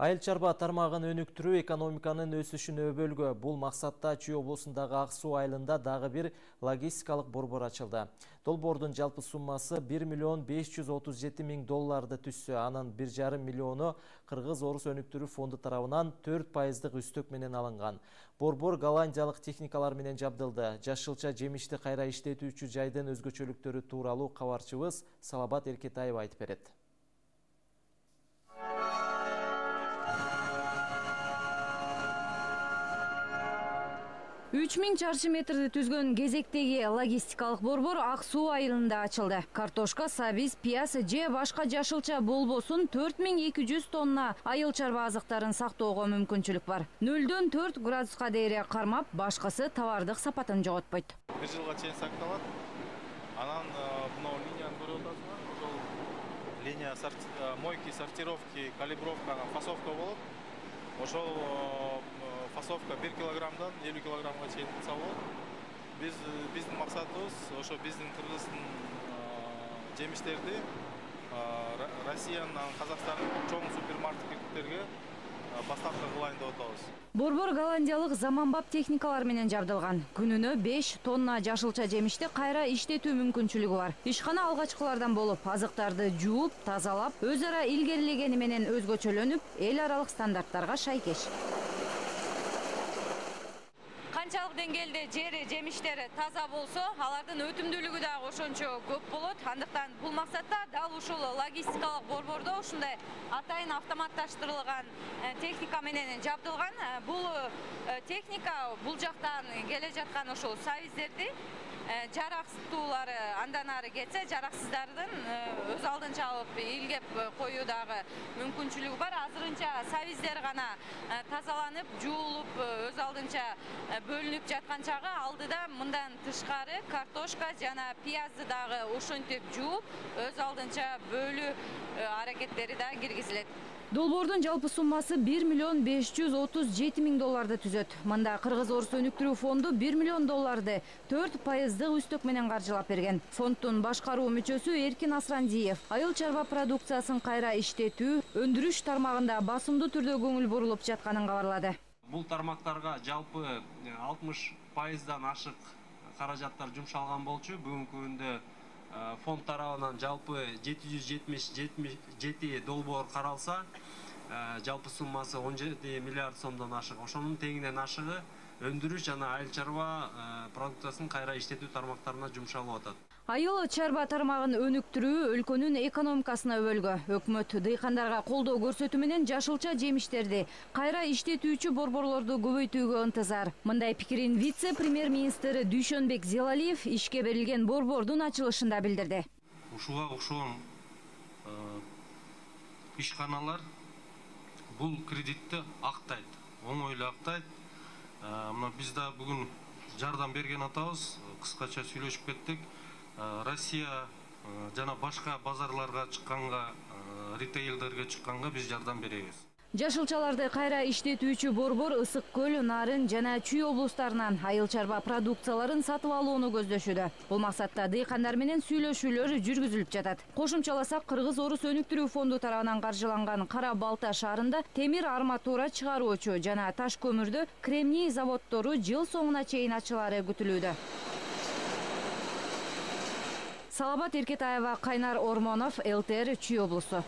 Айыл чарба тармагын өнүктүрүү экономиканын өсүшүнө өбөлгө. Бул максатта Чүй облусундагы Ак Суу айылында дагы бир логистикалык борбор ачылды. Долбоордун жалпы суммасы 1 миллион 537 миң долларды түссө, анын 1,5 миллиону Кыргыз-Орус өнүктүрүү фонду тарабынан 4% үстөк менен алынган. Борбор голландиялык техникалар менен жабдылды. Жашылча жемишти кайра иштетүүчү жайдын өзгөчөлүктөрү тууралуу кабарчыбыз Салабат Эркетаева айтып берет. 3000 чарчы метрди түзгөн кезектеги логистикалык борбор Ак Суу айылында ачылды. Картошка, сабиз, пияз же башка жашылча болбосун 4200 тонна айыл чарба азыктарын сактоого мүмкүнчүлүк бар. 0-дөн 4 градуска дейре кармап, башкысы товардык сапатын жоготпойт. 1 жылга чейин сакталат. Анан мына линияны көрүп атасыңар. Ошол линия мойки, сортировки, калибровка, фасовка болот. Ошол фасовка 1 килограммдан 50 килограммга чейин кылса болот. Биздин максатыбыз ошо биздин Кыргыздын жемиштерди Россиянын, Казакстандын чоң супермаркеттерге поставка кылайын деп атабыз. Борбор голландиялык заманбап техникалар менен жабдылган. Күнүнө 5 тонна жашылча жемишти кайра иштетүү мүмкүнчүлүгү бар. Ишкана алгачкылардан болуп, азыктарды жууп, тазалап, өз ара илгерилегени менен өзгөчөлөнүп, эл аралык стандарттарга шайкеш. Канчалык деңгээлде жери, жемиштери таза болсо, алардын өтүмдүүлүгү да ошончо көп болот. Андыктан бул максатта дал ушул логистикалык борбордо ушундай атайын автоматташтырылган техника менен жабдылган. Бул техника бул жактан келе жаткан ошол сабиздерди жараксыздуулары андан ары кетсе, жараксыздардын өз алдынча алып илгеп коюу дагы мүмкүнчүлүгү бар. Азырынча сабиздер гана тазаланып, жуулуп, өз алдынча бөлүнүп жаткан чагы, алдыда мындан тышкары картошка жана пиязды дагы ошентип жууп, өз алдынча бөлүү аракеттери да киргизилет. Долбоордун жалпы суммасы 1 миллион 537 миң долларды түзөт. Мында Кыргыз-Орус өнүктүрүү фонду 1 миллион долларды 4% үстөк менен каржылап берген. Фонддун башкаруу мүчөсү Эркин Асрандиев айыл чарба продукциясын кайра иштетүү, өндүрүш тармагында басымдуу түрдө көңүл бурулуп жатканын кабарлады. Бул тармактарга жалпы 60%дан ашык каражаттар жумшалган болчу. Бүгүнкү күндө фонд тарабынан жалпы 777 долбоор каралса, жалпы суммасы 17 миллиард сомдон ашык. Ошонун теңинен ашыгы өндүрүш жана айыл чарба продукциясын кайра иштетүү тармактарына жумшалып атат. Айыл чарба тармагын өнүктүрүү өлкөнүн экономикасына өбөлгө. Өкмөт дыйкандарга колдоо көрсөтүү менен жашылча жемиштерди кайра иштетүүчү борборлорду көбөйтүүгө ынтызар. Мындай пикирин вице-премьер-министри Дүйшөнбек Зелалиев ишке берилген борбордун ачылышында билдирди. Ушуга окшогон ишканалар бул кредитти актайт, оңойлуу актайт. Мына биз да бүгүн жардам берген атабыз, кыскача сүйлөшүп кеттик. Россия жана башка базарларга чыкканга, ритейлдерге чыкканга биз жардам беребиз. Жашылчаларды кайра иштетүүчү борбор Ысык көл, Нарын жана Чүй облустарынан айыл чарба продукцияларын сатып алууну көздөшүүдө. Бул максатта дыйкандар менен сүйлөшүүлөр жүргүзүлүп жатат. Кошумчаласак, Кыргыз-Орус өнүктүрүү фонду тарабынан каржыланган Кара Балта шаарында темир арматура чыгаруучу жана таш көмүрдү кремний заводдору жыл соңуна чейин ачылары күтүлүүдө. Салабат Эркетаева, Кайнар Ормонов, ЛТР, Чүй облусу.